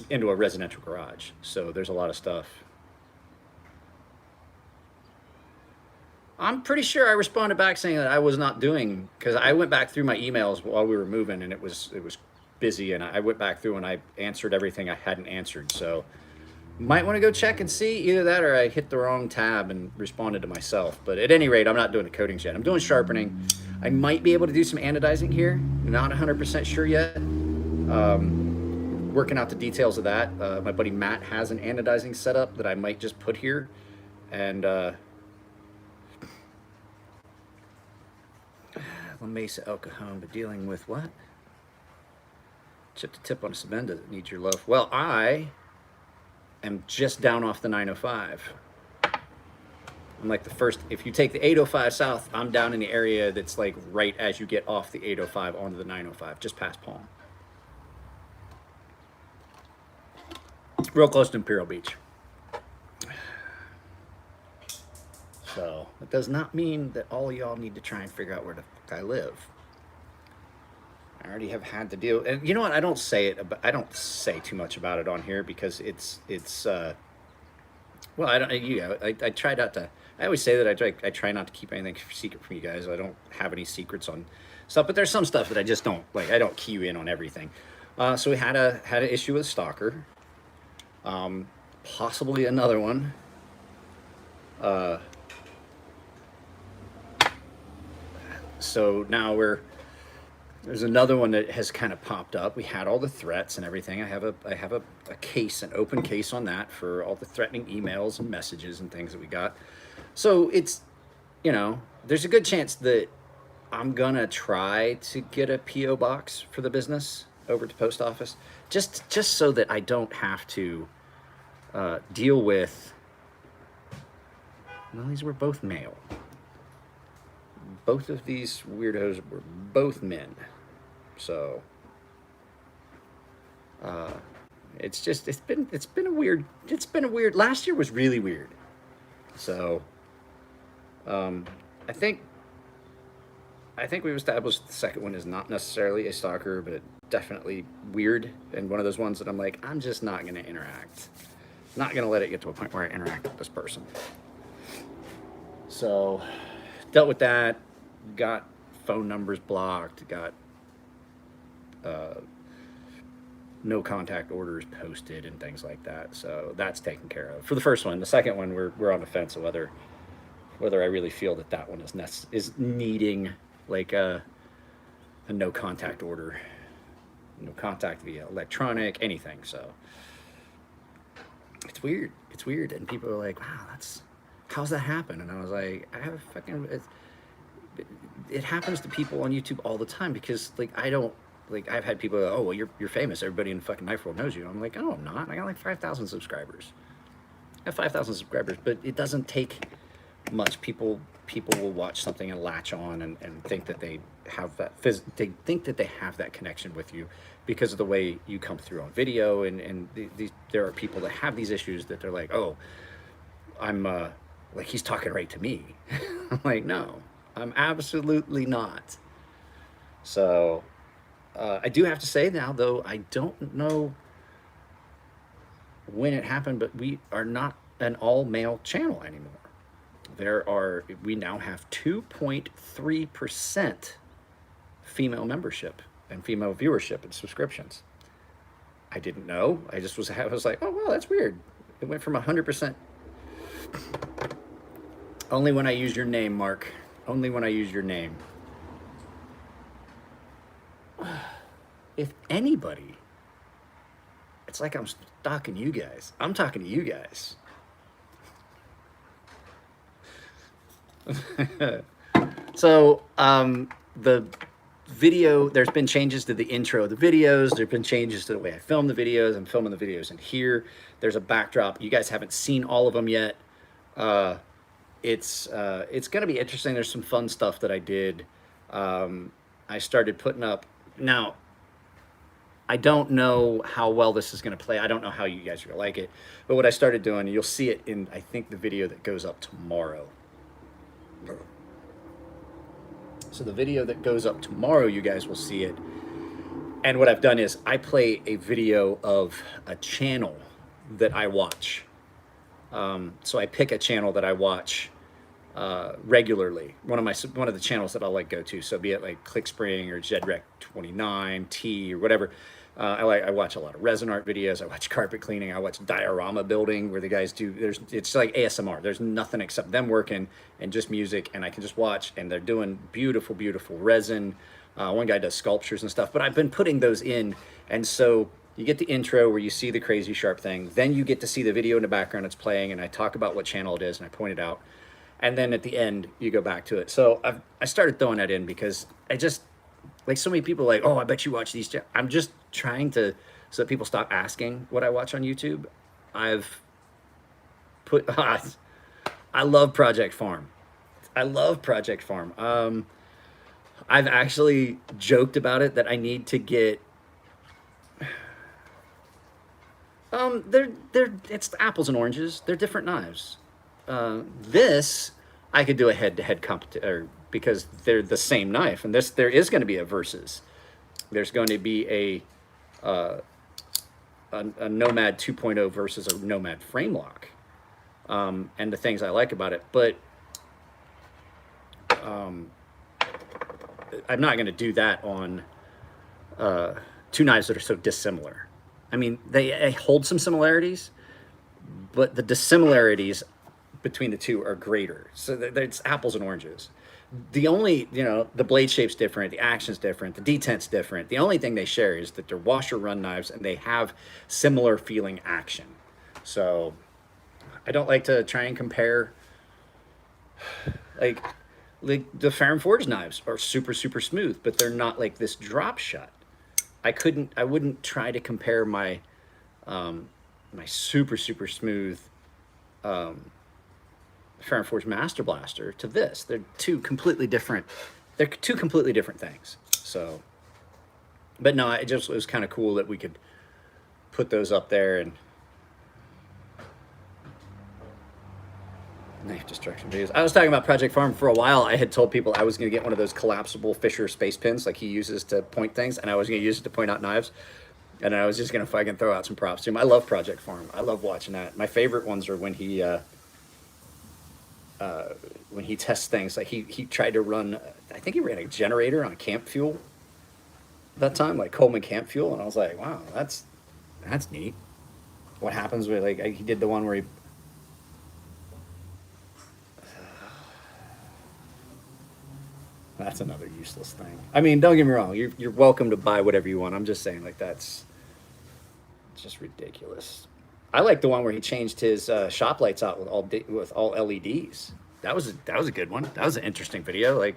residential garage. So there's a lot of stuff. I'm pretty sure I responded back saying that I was not doing, because I went back through my emails while we were moving, and it was busy, and I went back through and I answered everything I hadn't answered. So might want to go check and see either that, or I hit the wrong tab and responded to myself. But at any rate, I'm not doing the coatings yet. I'm doing sharpening. I might be able to do some anodizing here. Not 100% sure yet. Working out the details of that. My buddy Matt has an anodizing setup that I might just put here, and La Mesa El Cajon, but dealing with what? Chip to tip on a Sabenda that needs your love. Well, I am just down off the 905. I'm like the first, if you take the 805 south, I'm down in the area that's like right as you get off the 805 onto the 905, just past Palm. Real close to Imperial Beach. So it does not mean that all of y'all need to try and figure out where the fuck I live. I already have had to deal, and you know what? I don't say too much about it on here because it's well, I don't, I try not to. I always say that I try not to keep anything secret from you guys. I don't have any secrets on stuff, but there's some stuff that I just don't like. I don't key you in on everything. So we had an issue with Stalker, possibly another one. So now there's another one that has kind of popped up. We had all the threats and everything. I have a case, an open case on that for all the threatening emails and messages and things that we got. So it's, there's a good chance that I'm gonna try to get a PO box for the business over to post office, just so that I don't have to deal with. Well, these were both male. Both of these weirdos were both men. So it's been a weird, last year was really weird. So I think we've established the second one is not necessarily a stalker, but definitely weird, and one of those ones that I'm like, I'm just not going to interact. Not going to let it get to a point where I interact with this person. So dealt with that, got phone numbers blocked, got no contact orders posted and things like that. So that's taken care of for the first one. The second one, we're on the fence of whether I really feel that one is needing like a no contact order, no contact via electronic, anything. So it's weird. And people are like, wow, how's that happen? And I was like, it happens to people on YouTube all the time, because I've had people go, oh, well, you're famous. Everybody in the fucking knife world knows you. I'm like, oh, I'm not. I got like 5,000 subscribers. I have 5,000 subscribers, but it doesn't take much. People will watch something and latch on and think that they have that. They think that they have that connection with you because of the way you come through on video. And there are people that have these issues that they're like, oh, I'm like, he's talking right to me. I'm like, no, I'm absolutely not. So I do have to say now, though, I don't know when it happened, but we are not an all-male channel anymore. We now have 2.3% female membership and female viewership and subscriptions. I didn't know. I was like, oh, well, that's weird. It went from 100%. Only when I use your name, Mark. Only when I use your name. If anybody, it's like I'm stalking you guys. I'm talking to you guys. So, the video, there's been changes to the intro of the videos. There've been changes to the way I film the videos. I'm filming the videos in here. There's a backdrop. You guys haven't seen all of them yet. It's going to be interesting. There's some fun stuff that I did. I started putting up. Now, I don't know how well this is going to play. I don't know how you guys are going to like it. But what I started doing, you'll see it in, I think, the video that goes up tomorrow. So the video that goes up tomorrow, you guys will see it. And what I've done is I play a video of a channel that I watch. So I pick a channel that I watch regularly. One of the channels that I'll like go to. So be it like ClickSpring or Zedrec29, T or whatever. I watch a lot of resin art videos. I watch carpet cleaning. I watch diorama building where the guys do. It's like ASMR. There's nothing except them working and just music, and I can just watch. And they're doing beautiful, beautiful resin. One guy does sculptures and stuff. But I've been putting those in, and so you get the intro where you see the crazy sharp thing. Then you get to see the video in the background it's playing, and I talk about what channel it is, and I point it out. And then at the end, you go back to it. So I started throwing that in because I just, like so many people like, oh, I bet you watch these. I'm just trying to, so that people stop asking what I watch on YouTube. I've put, I love Project Farm. I love Project Farm. I've actually joked about it that I need to get, it's apples and oranges. They're different knives. This, I could do a head-to-head competition, because they're the same knife, and there is going to be a versus. There's going to be a Nomad 2.0 versus a Nomad frame lock, and the things I like about it. But I'm not going to do that on two knives that are so dissimilar. I mean, they hold some similarities, but the dissimilarities between the two are greater. So it's apples and oranges. The only, the blade shape's different, the action's different, the detent's different. The only thing they share is that they're washer run knives and they have similar feeling action. So I don't like to try and compare, like the Farron Forge knives are super, super smooth, but they're not like this drop shot. I wouldn't try to compare my, my super, super smooth, Farron Forge Master Blaster to this. They're two completely different things. So, but no, it was kind of cool that we could put those up there. And knife destruction videos. I was talking about Project Farm for a while. I had told people I was going to get one of those collapsible Fisher space pins like he uses to point things, and I was going to use it to point out knives. And I was just going to fucking throw out some props to him. I love Project Farm. I love watching that. My favorite ones are when he tests things. Like he tried to run, I think he ran a generator on camp fuel that time, like Coleman camp fuel, and I was like, wow, that's neat. What happens with, like, he did the one where he that's another useless thing. I mean, don't get me wrong, you're welcome to buy whatever you want. I'm just saying, like, that's just ridiculous. I like the one where he changed his shop lights out with all LEDs. That was a good one. That was an interesting video. Like,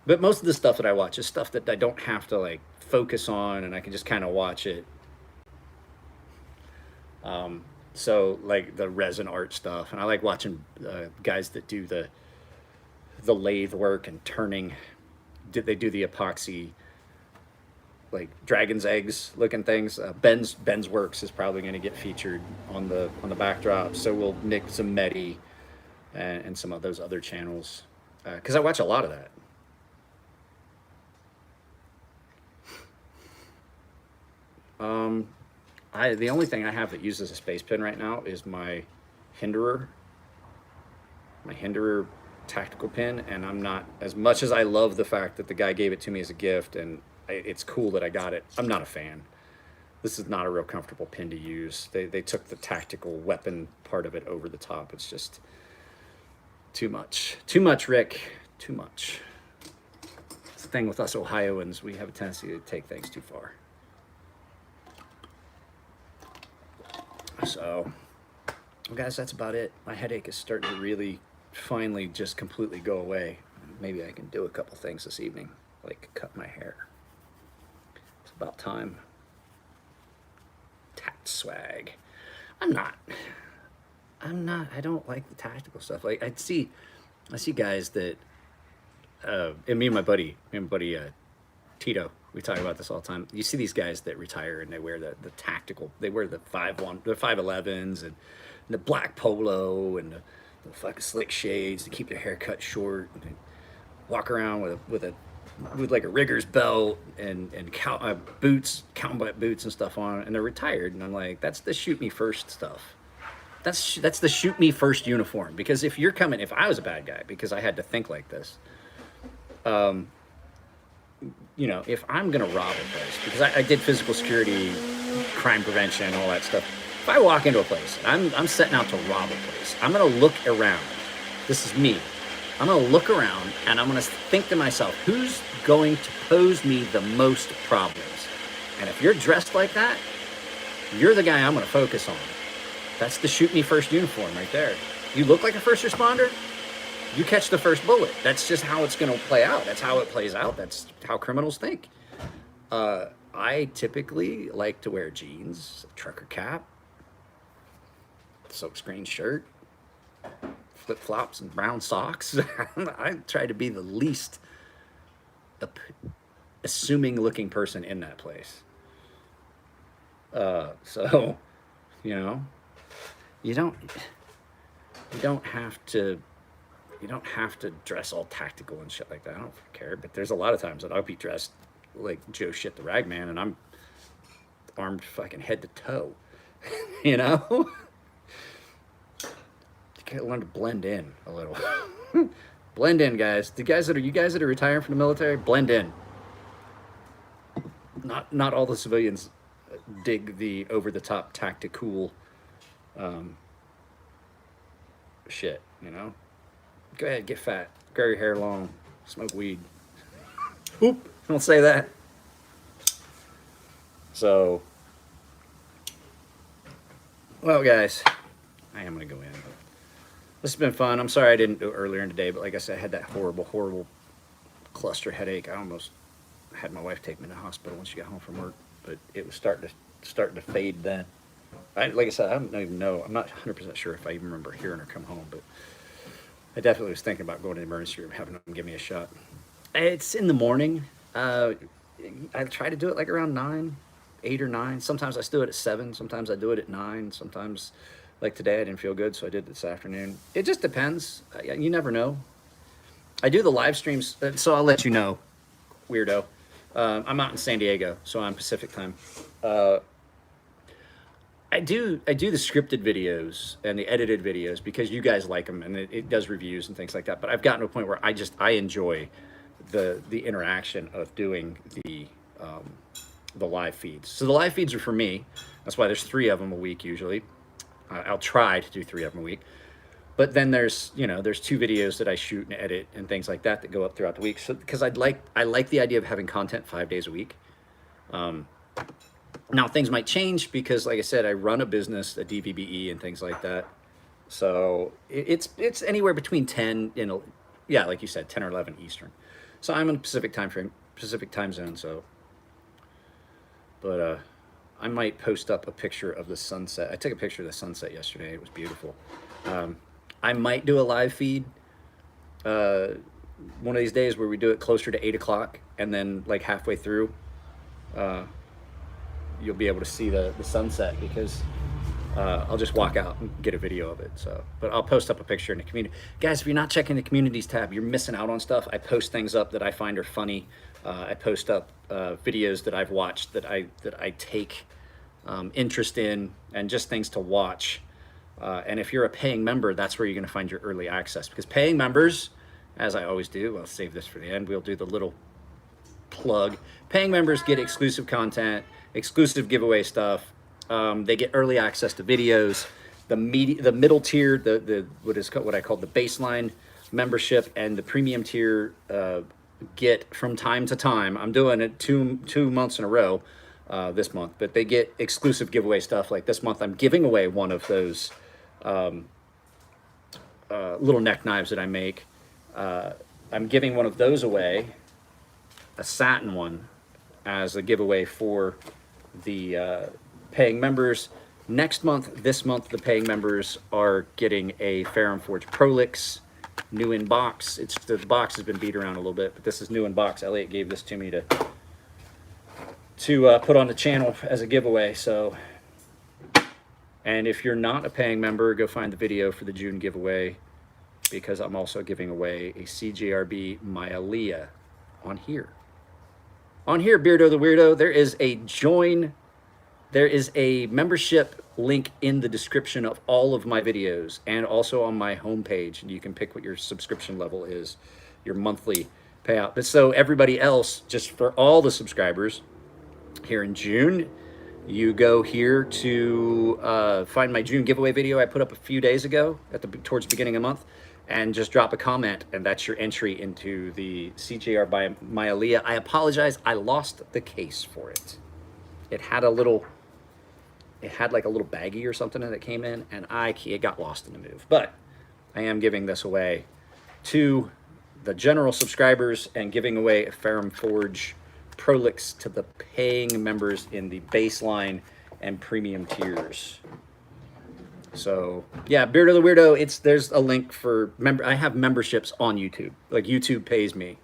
but most of the stuff that I watch is stuff that I don't have to like focus on, and I can just kind of watch it. So like the resin art stuff, and I like watching guys that do the lathe work and turning. They do the epoxy, like dragon's eggs looking things. Ben's Works is probably going to get featured on the backdrop. So we'll nick some Medi and some of those other channels, because I watch a lot of that. The only thing I have that uses a space pin right now is my Hinderer tactical pin, and I'm not, as much as I love the fact that the guy gave it to me as a gift and it's cool that I got it, I'm not a fan. This is not a real comfortable pin to use. They took the tactical weapon part of it over the top. It's just too much, Rick, too much. It's the thing with us Ohioans, we have a tendency to take things too far. So, well, guys, that's about it. My headache is starting to really finally just completely go away. Maybe I can do a couple things this evening, like cut my hair. It's about time. Tact swag. I don't like the tactical stuff. Like I see guys that, and me and my buddy Tito, we talk about this all the time. You see these guys that retire and they wear the tactical, they wear the 511s and the black polo and the fucking slick shades to keep their hair cut short. And they walk around with like a rigger's belt and boots, combat boots and stuff on, and they're retired. And I'm like, that's the shoot me first stuff. That's the shoot me first uniform. Because if I was a bad guy, because I had to think like this, you know, if I'm gonna rob a place, because I did physical security, crime prevention, all that stuff. If I walk into a place, I'm setting out to rob a place, I'm gonna look around. This is me. I'm gonna look around and I'm gonna think to myself, who's going to pose me the most problems? And if you're dressed like that, you're the guy I'm gonna focus on. That's the shoot me first uniform right there. You look like a first responder, you catch the first bullet. That's just how it's gonna play out. That's how it plays out. That's how criminals think. I typically like to wear jeans, a trucker cap, silkscreen shirt, flip-flops and brown socks. I try to be the least assuming looking person in that place. So, you know, you don't have to dress all tactical and shit like that. I don't care, but there's a lot of times that I'll be dressed like Joe Shit the Rag Man and I'm armed fucking head to toe. You know? You gotta learn to blend in a little. Blend in, guys. You guys that are retiring from the military, blend in. Not all the civilians dig the over-the-top tactical shit, you know? Go ahead, get fat, grow your hair long, smoke weed. Oop, don't say that. So, well, guys, I am gonna go in. This has been fun. I'm sorry I didn't do it earlier in the day, but like I said, I had that horrible cluster headache. I almost had my wife take me to the hospital when she got home from work, but it was starting to fade then. Like I said, I don't even know. I'm not 100% sure if I even remember hearing her come home, but I definitely was thinking about going to the emergency room, having them give me a shot. It's in the morning. I try to do it like around 8 or 9. Sometimes I still do it at 7. Sometimes I do it at 9. Sometimes, like today, I didn't feel good, so I did it this afternoon. It just depends. You never know. I do the live streams, so I'll let you know, weirdo. I'm out in San Diego, so I'm Pacific time. I do the scripted videos and the edited videos because you guys like them, and it does reviews and things like that. But I've gotten to a point where I enjoy the interaction of doing the live feeds. So the live feeds are for me. That's why there's 3 of them a week usually. I'll try to do 3 of them a week. But then there's 2 videos that I shoot and edit and things like that go up throughout the week. So because I like the idea of having content 5 days a week. Now things might change because, like I said, I run a business, a DVBE and things like that. So it's anywhere between 10 and like you said, 10 or 11 Eastern. So I'm in Pacific time zone. So, but I might post up a picture of the sunset. I took a picture of the sunset yesterday. It was beautiful. I might do a live feed one of these days where we do it closer to 8 o'clock, and then like halfway through, you'll be able to see the sunset because I'll just walk out and get a video of it. So, but I'll post up a picture in the community. Guys, if you're not checking the communities tab, you're missing out on stuff. I post things up that I find are funny. I post up videos that I've watched that I take interest in, and just things to watch. And if you're a paying member, that's where you're going to find your early access, because paying members, as I always do, I'll save this for the end. We'll do the little plug. Paying members get exclusive content, exclusive giveaway stuff. They get early access to videos. The middle tier, what I call the baseline membership and the premium tier get from time to time. I'm doing it two months in a row this month, but they get exclusive giveaway stuff. Like this month, I'm giving away one of those little neck knives that I make. I'm giving one of those away, a satin one, as a giveaway for the paying members. Next month, this month, the paying members are getting a Ferrum Forge Prolix new in box. The box has been beat around a little bit, but this is new in box. Elliot gave this to me to put on the channel as a giveaway. So, and if you're not a paying member, go find the video for the June giveaway, because I'm also giving away a CJRB Myalia on here. On here, Beardo the Weirdo, there is a membership link in the description of all of my videos, and also on my homepage. You can pick what your subscription level is, your monthly payout. But so everybody else, just for all the subscribers, here in June, you go here to find my June giveaway video I put up a few days ago towards the beginning of the month, and just drop a comment, and that's your entry into the CJR by Myalia. I apologize, I lost the case for it. It had like a little baggie or something that came in, and it got lost in the move. But I am giving this away to the general subscribers and giving away a Ferrum Forge Prolix to the paying members in the baseline and premium tiers. So yeah, Beardo the Weirdo, there's a link for I have memberships on YouTube. Like YouTube pays me.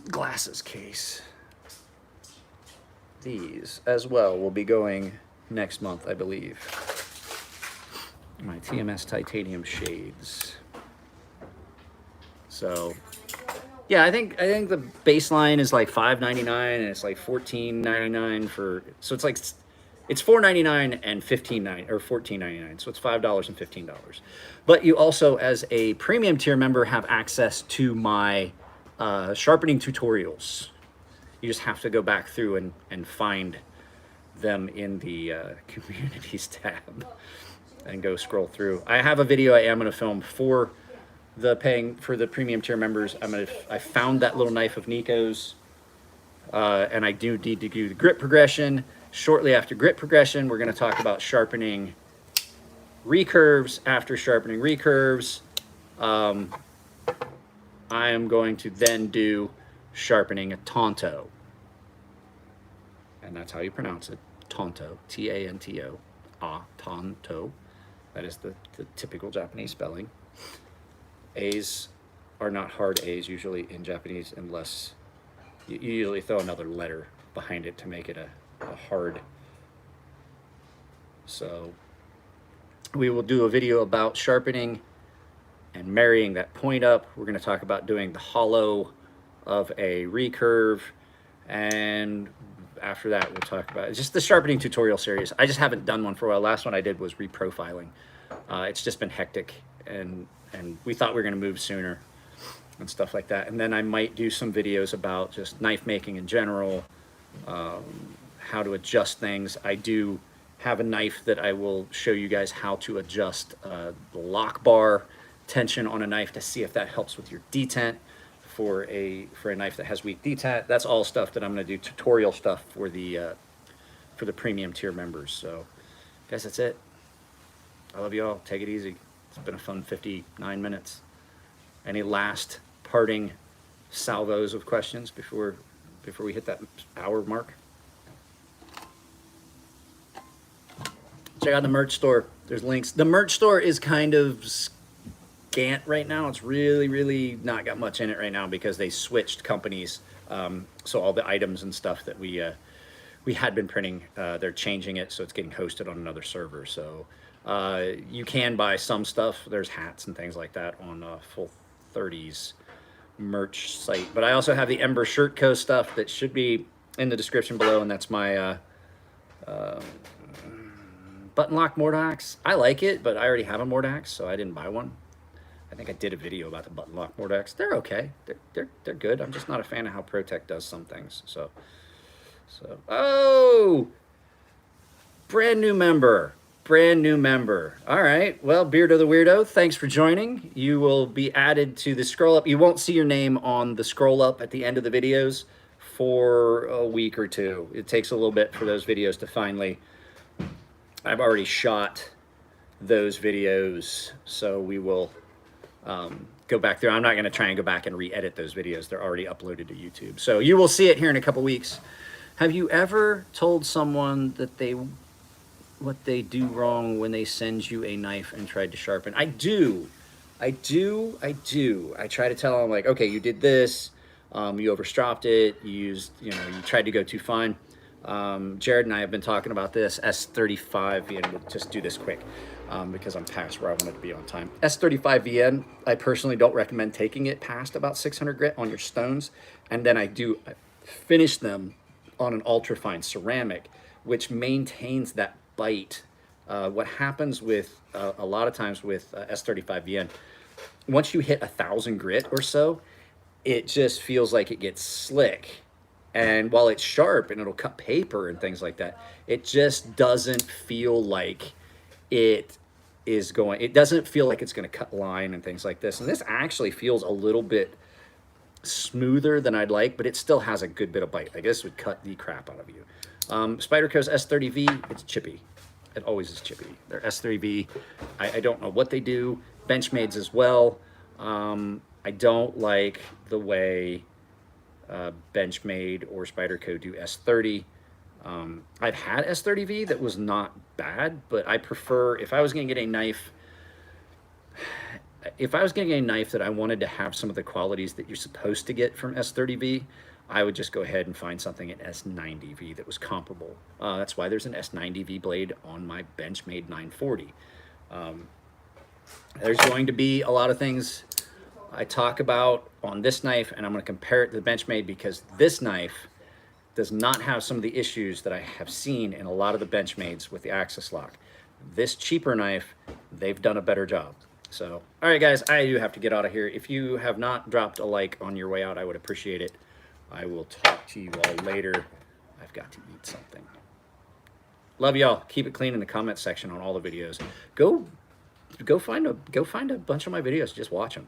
Glasses case. These as well will be going next month, I believe. My TMS titanium shades. So yeah, I think the baseline is like $5.99 and it's like $14.99 for, so it's like it's $4.99 and $15.99 or $14.99, so it's $5 and $15. But you also, as a premium tier member, have access to my sharpening tutorials. You just have to go back through and find them in the communities tab and go scroll through. I have a video I am going to film for the premium tier members. I found that little knife of Nico's, and I do need to do the grip progression. Shortly after grip progression, we're going to talk about sharpening recurves. After sharpening recurves, I am going to then do sharpening a Tonto. And that's how you pronounce it. Tonto. T-A-N-T-O. Tonto. That is the typical Japanese spelling. A's are not hard A's usually in Japanese, unless you usually throw another letter behind it to make it a hard. So we will do a video about sharpening and marrying that point up. We're going to talk about doing the hollow of a recurve, and after that we'll talk about just the sharpening tutorial series. I just haven't done one for a while. Last one I did was reprofiling. It's just been hectic, and we thought we were going to move sooner and stuff like that. And then I might do some videos about just knife making in general, how to adjust things. I do have a knife that I will show you guys how to adjust the lock bar tension on a knife to see if that helps with your detent for a knife that has weak detent. That's all stuff that I'm going to do tutorial stuff for the premium tier members. So guys, that's it. I love you all. Take it easy. It's been a fun 59 minutes. Any last parting salvos of questions before we hit that hour mark? Check out the merch store. There's links. The merch store is kind of scant right now. It's really not got much in it right now because they switched companies. So all the items and stuff that we had been printing, they're changing it, so it's getting hosted on another server. So you can buy some stuff. There's hats and things like that on Full 30's merch site. But I also have the Ember Shirt Co. stuff that should be in the description below, and that's my button lock Mordax. I like it, but I already have a Mordax, so I didn't buy one. I think I did a video about the button lock Mordax. They're okay. They're good. I'm just not a fan of how ProTech does some things. So oh, brand new member. Brand new member. All right. Well, Beardo the Weirdo, thanks for joining. You will be added to the scroll up. You won't see your name on the scroll up at the end of the videos for a week or two. It takes a little bit for those videos to finally. I've already shot those videos, so we will go back there. I'm not going to try and go back and re-edit those videos. They're already uploaded to YouTube. So you will see it here in a couple weeks. Have you ever told someone that what they do wrong when they send you a knife and tried to sharpen? I do. I try to tell them, like, okay, you did this, you overstropped it, you tried to go too fine. Jared and I have been talking about this S35VN. We'll just do this quick because I'm past where I wanted to be on time. S35VN, I personally don't recommend taking it past about 600 grit on your stones. And then I finish them on an ultra fine ceramic, which maintains that bite. What happens with a lot of times with S35VN, once you hit 1,000 grit or so, it just feels like it gets slick. And while it's sharp and it'll cut paper and things like that, it just doesn't feel like it doesn't feel like it's going to cut line and things like this. And this actually feels a little bit smoother than I'd like, but it still has a good bit of bite. Like, this would cut the crap out of you. Spyderco's S30V, it's chippy. It always is chippy. They're S30V. I don't know what they do. Benchmades as well. I don't like the way Benchmade or Spyderco do S30. I've had S30V that was not bad, but I prefer, if I was going to get a knife that I wanted to have some of the qualities that you're supposed to get from S30V, I would just go ahead and find something at S90V that was comparable. That's why there's an S90V blade on my Benchmade 940. There's going to be a lot of things I talk about on this knife, and I'm going to compare it to the Benchmade because this knife does not have some of the issues that I have seen in a lot of the Benchmades with the Axis lock. This cheaper knife, they've done a better job. So, all right, guys, I do have to get out of here. If you have not dropped a like on your way out, I would appreciate it. I will talk to you all later. I've got to eat something. Love y'all. Keep it clean in the comment section on all the videos. Go find a bunch of my videos. Just watch them.